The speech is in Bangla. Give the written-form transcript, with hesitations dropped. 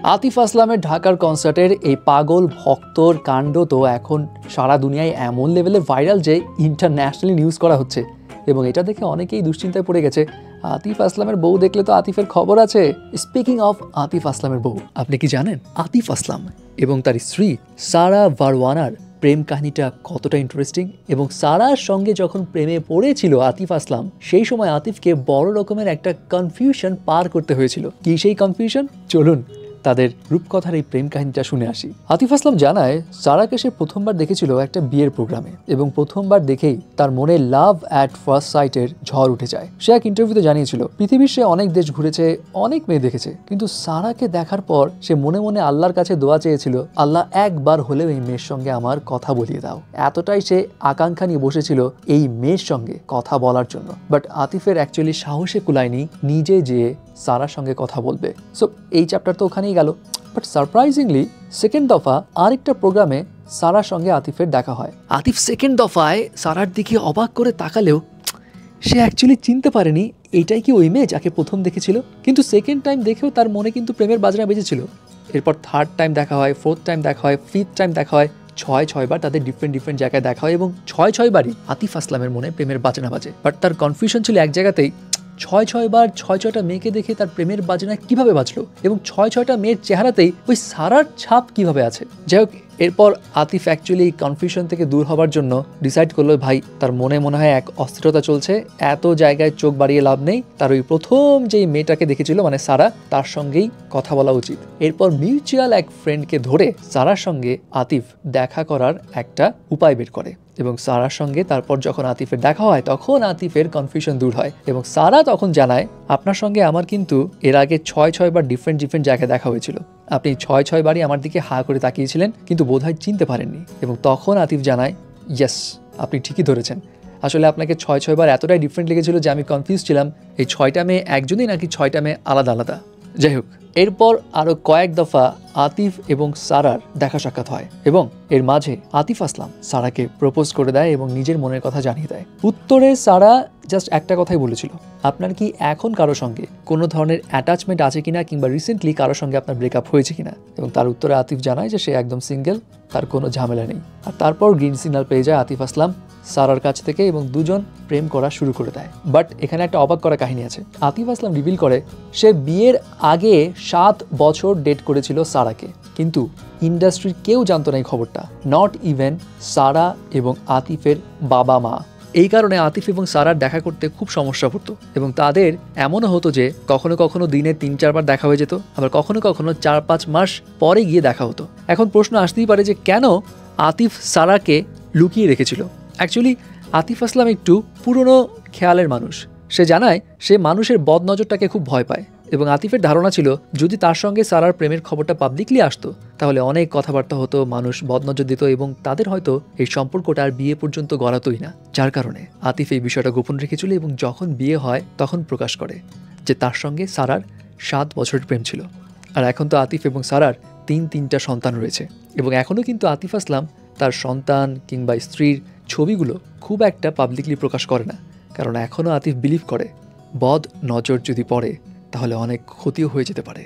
আতিফ আসলামের ঢাকার কনসার্টের এই পাগল ভক্তর কাণ্ড তো এখন সারা দুনিয়ায় এমন লেভেলে ভাইরাল যে ইন্টারন্যাশনালি নিউজ করা হচ্ছে, এবং এটা দেখে অনেকেই দুশ্চিন্তায় পড়ে গেছে। আতিফ আসলামের বউ দেখলে তো আতিফের খবর আছে। স্পিকিং অফ আতিফ আসলামের বউ, আপনি কি জানেন আতিফ আসলাম এবং তার স্ত্রী সারা ভারওয়ানার প্রেম কাহিনীটা কতটা ইন্টারেস্টিং? এবং সারার সঙ্গে যখন প্রেমে পড়েছিল আতিফ আসলাম, সেই সময় আতিফকে বড় রকমের একটা কনফিউশন পার করতে হয়েছিল। কি সেই কনফিউশন? চলুন তাদের রূপকথার এই প্রেম কাহিনীটা শুনে আসি। আতিফ আসলাম জানায়, সারাকে সে প্রথমবার দেখেছিল একটা বিয়ের প্রোগ্রামে, এবং প্রথমবার দেখেই তার মনে লাভ অ্যাট ফার্স্ট সাইটের ঝড় উঠে যায়। সে এক ইন্টারভিউতে জানিয়েছিল, পৃথিবীর সে অনেক দেশ ঘুরেছে, অনেক মেয়ে দেখেছে, কিন্তু সারাকে দেখার পর সে মনে মনে আল্লাহর কাছে দোয়া চেয়েছিল, আল্লাহ একবার হলেও এই মেয়ের সঙ্গে আমার কথা বলিয়ে দাও। এতটাই সে আকাঙ্ক্ষা নিয়ে বসেছিল এই মেয়ের সঙ্গে কথা বলার জন্য। বাট আতিফের অ্যাকচুয়ালি সাহসে কুলায়নি নিজে যেয়ে সারার সঙ্গে কথা বলবে। সো এই চ্যাপ্টার তো ওখানেই গেল। বাট সারপ্রাইজিংলি সেকেন্ড দফা আরেকটা প্রোগ্রামে সারার সঙ্গে আতিফের দেখা হয়। আতিফ সেকেন্ড দফায় সারার দিকে অবাক করে তাকালেও সে অ্যাকচুয়ালি চিনতে পারেনি এইটাই কি ওই মেয়ে যাকে প্রথম দেখেছিল। কিন্তু সেকেন্ড টাইম দেখেও তার মনে কিন্তু প্রেমের বাজনা বেজেছিল। এরপর থার্ড টাইম দেখা হয়, ফোর্থ টাইম দেখা হয়, ফিফথ টাইম দেখা হয়, ছয়বার তাদের ডিফারেন্ট জায়গায় দেখা হয়, এবং ছয়বারই আতিফ আসলামের মনে প্রেমের বাজনা বাজে। বাট তার কনফিউশন ছিল এক জায়গাতেই, ছয়বার ছয়টা মেয়েকে দেখে তার প্রেমের বাজনা কিভাবে বাজলো, এবং ছয়টা মেয়ের চেহারাতেই ওই সারার ছাপ কিভাবে আছে। যাই হোক, এরপর আতিফ অ্যাকচুয়ালি কনফিউশন থেকে দূর হবার জন্য ডিসাইড করলো, ভাই তার মনে হয় এক অস্থিরতা চলছে, এত জায়গায় চোখ বাড়িয়ে লাভ নেই, তার ওই প্রথম যেই মেয়েটাকে দেখেছিল মানে সারা, তার সঙ্গেই কথা বলা উচিত। এরপর মিউচুয়াল এক ফ্রেন্ডকে ধরে সারার সঙ্গে আতিফ দেখা করার একটা উপায় বের করে, এবং সারার সঙ্গে তারপর যখন আতিফের দেখা হয় তখন আতিফের কনফিউশন দূর হয়, এবং সারা তখন জানায়, আপনার সঙ্গে আমার কিন্তু এর আগে ছয়বার ডিফারেন্ট জায়গায় দেখা হয়েছিল, আপনি ছয়বারই আমার দিকে হা করে তাকিয়েছিলেন, কিন্তু বোধহয় চিনতে পারেননি। এবং তখন আতিফ জানায়, ইয়েস, আপনি ঠিকই ধরেছেন, আসলে আপনাকে ছয়বার এতটাই ডিফারেন্ট লেগেছিল যে আমি কনফিউজ ছিলাম এই ছয়টা মেয়ে একজনই নাকি ছয়টা মেয়ে আলাদা আলাদা। যাই হোক, এরপর আরও কয়েক দফা আতিফ এবং সারার দেখা সাক্ষাৎ হয়, এবং এর মাঝে আতিফ আসলাম সারাকে প্রপোজ করে দেয় এবং নিজের মনের কথা জানিয়ে দেয়। উত্তরে সারা জাস্ট একটা কথাই বলেছিল, আপনার কি এখন কারো সঙ্গে কোনো ধরনের অ্যাটাচমেন্ট আছে কিনা, কিংবা রিসেন্টলি কারোর সঙ্গে আপনার ব্রেকআপ হয়েছে কিনা। এবং তার উত্তরে আতিফ জানায় যে সে একদম সিঙ্গেল, তার কোনো ঝামেলা নেই। আর তারপর গ্রিন সিগন্যাল পেয়ে যায় আতিফ আসলাম সারার কাছ থেকে, এবং দুজন প্রেম করা শুরু করে দেয়। বাট এখানে একটা অবাক করা কাহিনী আছে। আতিফ আসলাম রিভিল করে সে বিয়ের আগে 7 বছর ডেট করেছিল সারাকে, কিন্তু ইন্ডাস্ট্রির কেউ জানতো না এই খবরটা, নট ইভেন সারা এবং আতিফের বাবা মা। এই কারণে আতিফ এবং সারার দেখা করতে খুব সমস্যা পড়তো, এবং তাদের এমনও হতো যে কখনো দিনে 3-4 বার দেখা হয়ে যেত, আবার কখনো 4-5 মাস পরে গিয়ে দেখা হতো। এখন প্রশ্ন আসতেই পারে যে কেন আতিফ সারাকে লুকিয়ে রেখেছিল। অ্যাকচুয়ালি আতিফ আসলাম একটু পুরনো খেয়ালের মানুষ। সে জানায় সে মানুষের বদনজরটাকে খুব ভয় পায়, এবং আতিফের ধারণা ছিল যদি তার সঙ্গে সারার প্রেমের খবরটা পাবলিকলি আসতো তাহলে অনেক কথাবার্তা হতো, মানুষ বদনজর দিত, এবং তাদের হয়তো এই সম্পর্কটা আর বিয়ে পর্যন্ত গড়াতোই না। যার কারণে আতিফ এই বিষয়টা গোপন রেখেছিল, এবং যখন বিয়ে হয় তখন প্রকাশ করে যে তার সঙ্গে সারার 7 বছরের প্রেম ছিল। আর এখন তো আতিফ এবং সারার 3টা সন্তান রয়েছে, এবং এখনও কিন্তু আতিফ আসলাম তার সন্তান কিংবা স্ত্রীর ছবিগুলো খুব একটা পাবলিকলি প্রকাশ করে না, কারণ এখনও আতিফ বিলিভ করে বদ নজর যদি পড়ে তাহলে অনেক ক্ষতিও হয়ে যেতে পারে।